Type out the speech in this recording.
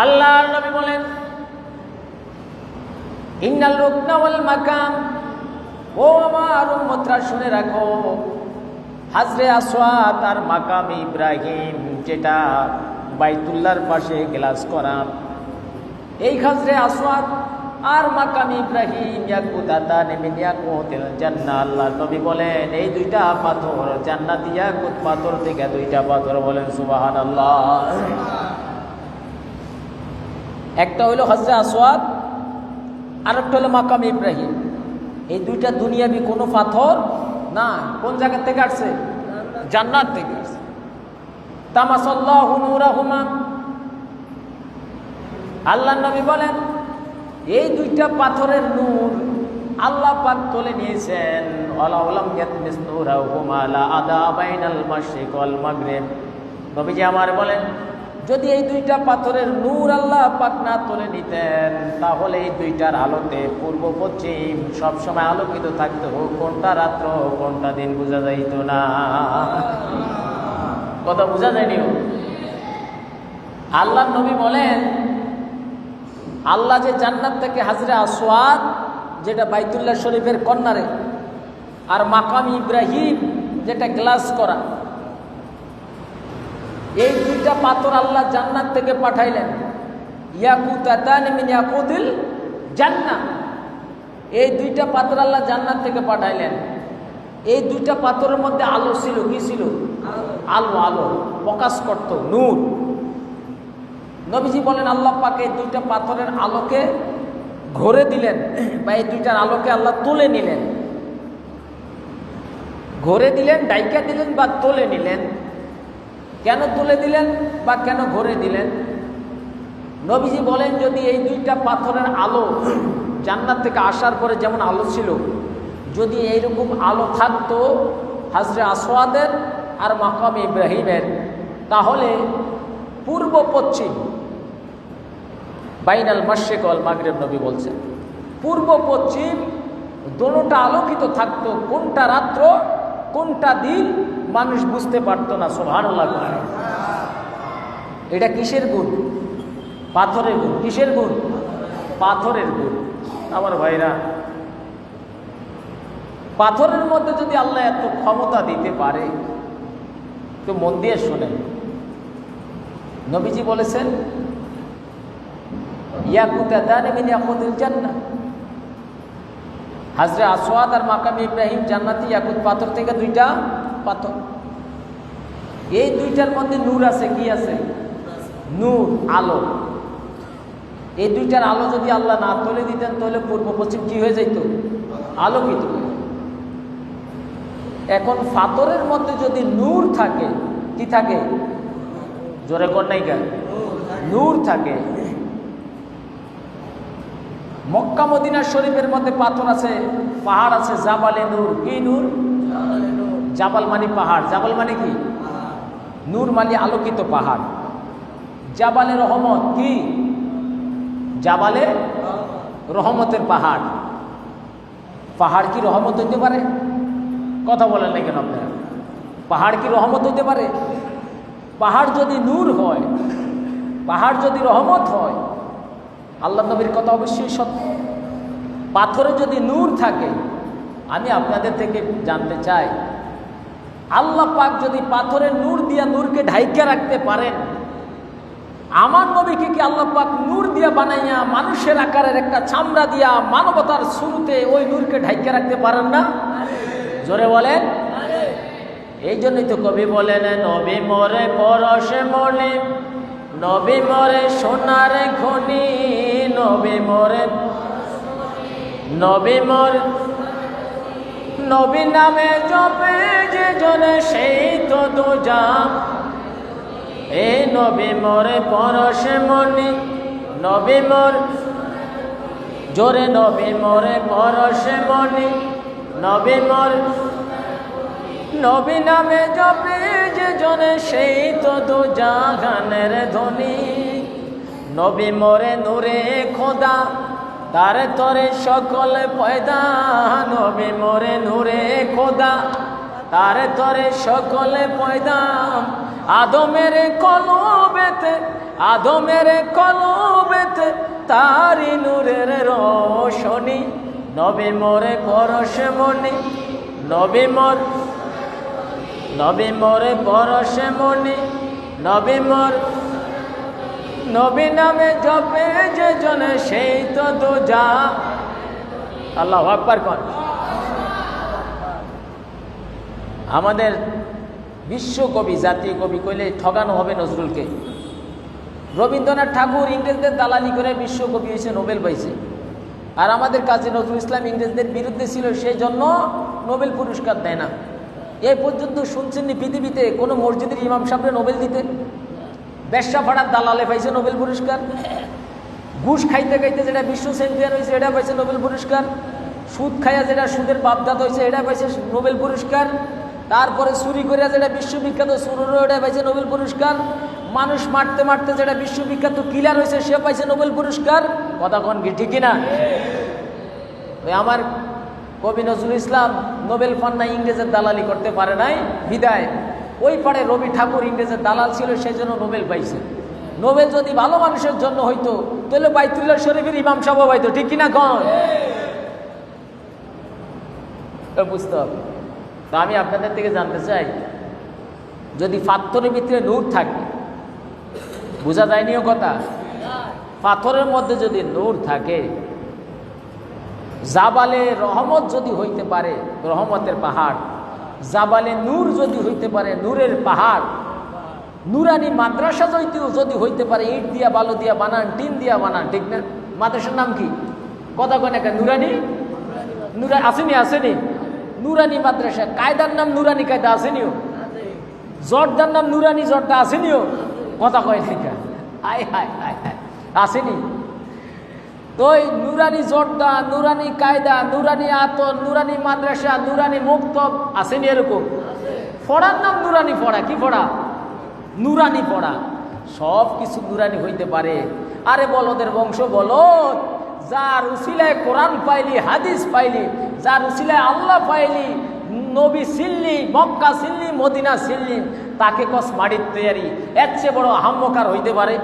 আল্লাহর নবী বলেন, ইন্নাল রুকনা ওয়াল মাকাম, ও আমার উম্মতরা শুনে রাখো, হাজরে আসওয়াদ আর মাকাম ইব্রাহিম, যেটা বাইতুল্লাহর পাশে গ্লাস করা, এই হাজরে আসওয়াদ আর মাকাম ইব্রাহিম ইয়াকুতাতান মিন ইয়াকুতিল জান্নাহ। আল্লাহর নবী বলেন, এই দুইটা পাথর জান্নাতি ইয়াকুত পাথর থেকে দুইটা পাথর। বলেন সুবহানাল্লাহ। একটা হইল হাজরে আসওয়াদ, আর একটা হলো মাকাম ইব্রাহিম। এই দুইটা দুনিয়াবি কোনো পাথর না। কোন জায়গা থেকে আসছে? জান্নাত থেকে আসছে। তামাসাল্লাহু নূরাহুমা, আল্লাহর নবী বলেন, এই দুইটা পাথরের নূর আল্লাহ পাক তুলে নিয়েছেন। ওয়ালাউলাম ইয়াতমিস নূরাহুমা লা আদা বাইনাল মাশরিক ওয়াল মাগরিব। নবীজি আমার বলেন, যদি এই দুইটা পাথরের নূর আল্লাহ পাক না তুলে নিতেন, তাহলে এই দুইটার আলোতে পূর্ব পশ্চিম সবসময় আলোকিত থাকতো। কোনটা রাত্র কোনটা দিন বোঝা যাইত না। কথা বোঝা যায়নি? আল্লাহর নবী বলেন, আল্লাহ যে জান্নাত থেকে হাজরে আসওয়াদ, যেটা বাইতুল্লাহ শরীফের কর্নারে, আর মাকাম ইব্রাহিম, যেটা গ্লাস করা, এই দুইটা পাথর আল্লাহ জান্নাত থেকে পাঠাইলেন। ইয়াকুতাতান মিন ইয়াকুতিল জান্নাহ, এই দুইটা পাথর আল্লাহ জান্নাত থেকে পাঠাইলেন। এই দুইটা পাথরের মধ্যে আলো ছিল। কি ছিল? আলো। আলো প্রকাশ করত, নূর। নবীজি বলেন, আল্লাহ পাক এই দুইটা পাথরের আলোকে ঘরে দিলেন, বা এই দুইটার আলোকে আল্লাহ তুলে নিলেন। ঘরে দিলেন, ডাইকা দিলেন, বা তুলে নিলেন। কেন তুলে দিলেন বা কেন ঘরে দিলেন? নবীজি বলেন, যদি এই দুইটা পাথরের আলো জান্নাত থেকে আসার পরে যেমন আলো ছিল, যদি এইরকম আলো থাকতো হাজরে আসওয়াদের আর মাকাম ইব্রাহিমের, তাহলে পূর্ব পশ্চিম বাইনাল মাশরিক ওয়াল মাগরিব, নবী বলছেন, পূর্ব পশ্চিম দোনোটা আলোকিত থাকতো। কোনটা রাত্র কোনটা দিন মানুষ বুঝতে পারতো না। সুবহানাল্লাহ। এটা কিসের গুণ? পাথরের গুণ। কিসের গুণ? পাথরের গুণ। আমার ভাইরা, পাথরের মধ্যে যদি আল্লাহ এত ক্ষমতা দিতে পারে, তো মন দিয়ে শোনেন। নবীজি বলেছেন, ইয়াকুতাতান মিন ইয়াকুতিল জান্নাহ, হাজরে আসওয়াদ আর মাকাম ইব্রাহিম জান্নাতি ইয়াকুত পাথর থেকে দুইটা পাথর। এই দুইটার মধ্যে নূর আছে। কি আছে? নূর, আলো। এই দুইটার আলো যদি আল্লাহ না তুলে দিতেন, তাহলে পূর্ব পশ্চিম কি হয়ে যেত? আলোকিত। এখন পাথরের মধ্যে যদি নূর থাকে, কি থাকে? জোরে কর নাই কেন? নূর থাকে। মক্কা মদিনা শরীফের মধ্যে পাথর আছে, পাহাড় আছে, জাবালে নূর। কি নূর? জাবাল মানে পাহাড়। জাবাল মানে কি? নূর মানে আলোকিত পাহাড়। জাবালে রহমত। কি? জাবালে রহমতের পাহাড়। পাহাড় কি রহমত হইতে পারে? কথা বলেন না কেন আপনারা? পাহাড় কি রহমত হইতে পারে? পাহাড় যদি নূর হয়, পাহাড় যদি রহমত হয়, আল্লাহ নবীর কথা অবশ্যই সত্য। পাথরে যদি নূর থাকে, আমি আপনাদের থেকে জানতে চাই, আল্লাহ পাক যদি পাথরের নূর দিয়া নূরকে ঢাইকা রাখতে পারেন, আমার নবীকে কি আল্লাহ পাক নূর দিয়া বানাইয়া মানুষের আকারের একটা চামড়া দিয়া মানবতার শুরুতে ওই নূরকে ঢাইকা রাখতে পারেন না? জোরে বলেন। এই জন্যই তো কবি বলেন, নবী মরে পরশে মনে, নবী মরে সোনার খনি, নবী মরে, নবী মরে, নবী নামে জপে যে জনে সেই তো দোজাম। এই নবী মরে পরশে মনি, নবী মরে, জোরে, নবী মরে পরশে মনি, নবী মরে, নবী নামে জপে যে জনে সেই তো দোজাহানের ধ্বনি। নবী মরে নূরে খোদা, তারে তরে সকল পয়দা। নবী মরে নূরে খোদা, তারে তরে সকল পয়দা। আদমের কলব কলবেতে, আদমের কলবেতে তারি নূরের রোশনী। নবী মোরে পরশে মনি, নবী মোরে পরশে মনি, নবী মোর, নবী নামে জপে যে জনে সেই তো দোজা। আল্লাহু আকবার কর। আমাদের বিশ্বকবি, জাতীয় কবি কইলে ঠগানো হবে নজরুলকে। রবীন্দ্রনাথ ঠাকুর ইংরেজদের দালালি করে বিশ্বকবি হয়েছে, নোবেল পাইছে। আর আমাদের কাজী নজরুল ইসলাম ইংরেজদের বিরুদ্ধে ছিল, সেই জন্য নোবেল পুরস্কার দেয় না। এই পর্যন্ত শুনছেননি পৃথিবীতে কোনো মসজিদের ইমাম সাহেবরে নোবেল দিতে? বেশ্যা ফাড়ার দালালে পাইছে নোবেল পুরস্কার। ঘুষ খাইতে খাইতে যেটা বিশ্ব চ্যাম্পিয়ন হয়েছে এটা পাইছে নোবেল পুরস্কার। সুদ খাইয়া যেটা সুদের বাপদাদ হয়েছে এটা পাইছে নোবেল পুরস্কার। তারপরে চুরি করিয়া যেটা বিশ্ববিখ্যাত চুরুরও এটা পাইছে নোবেল পুরস্কার। মানুষ মারতে মারতে যেটা বিশ্ববিখ্যাত কিলার হয়েছে সে পাইছে নোবেল পুরস্কার। কথা কন কি ঠিকই না? ওই আমার কবি নজরুল ইসলাম নোবেল পান না, ইংরেজের দালালি করতে পারে নাই বিদায় ওই পারে রবি ঠাকুর ইংরেজের দালাল ছিল, সেই জন্য নোবেল পাইছে। নোবেল যদি ভালো মানুষের জন্য হইতো তাহলে বাইতুল্লাহ শরীফের ইমাম সাহেব পাইতো, ঠিক কিনা কন? বুঝতে হবে। তো আমি আপনাদের থেকে জানতে চাই, যদি পাথরের ভিতরে নূর থাকে, বোঝা যায়নিও কথা, পাথরের মধ্যে যদি নূর থাকে, জাবালে রহমত যদি হইতে পারে, রহমতের পাহাড়, জাবালে নূর যদি হইতে পারে, নূরের পাহাড়, নুরানি মাদ্রাসা যদি হইতে পারে, ইট দিয়া বালু দিয়া বানান, টিন দিয়া বানান, ঠিক না? মাদ্রাসার নাম কি? কথা কয় না কেন? নুরানি, নুরানি আসেনি নুরানি মাদ্রাসা। কায়দার নাম নুরানি কায়দা আসেনিও। জর্দার নাম নুরানি জর্দা আসেনিও। কথা কয় না কেন? হায় হায় হায় হায়, আসেনি তো? নুরানি জর্দা, নুরানি কায়দা, নুরানি আতর, নুরানি মাদ্রাসা, নুরানি মুক্তব আসেনি? এরকম পড়ার নাম নুরানি পড়া। কি পড়া? নুরানি পড়া। সব কিছু নুরানি হইতে পারে। আরে বলদের বংশ বলদ, যার উসিলায় কোরআন পাইলি, হাদিস পাইলি, যার উসিলায় আল্লাহ পাইলি, নবী সিল্লি, মক্কা সিল্লি, মদিনা সিল্লি, তাকে কস মাটির তৈয়ারি, এর চেয়ে বড় আহাম্মকার হইতে পারে?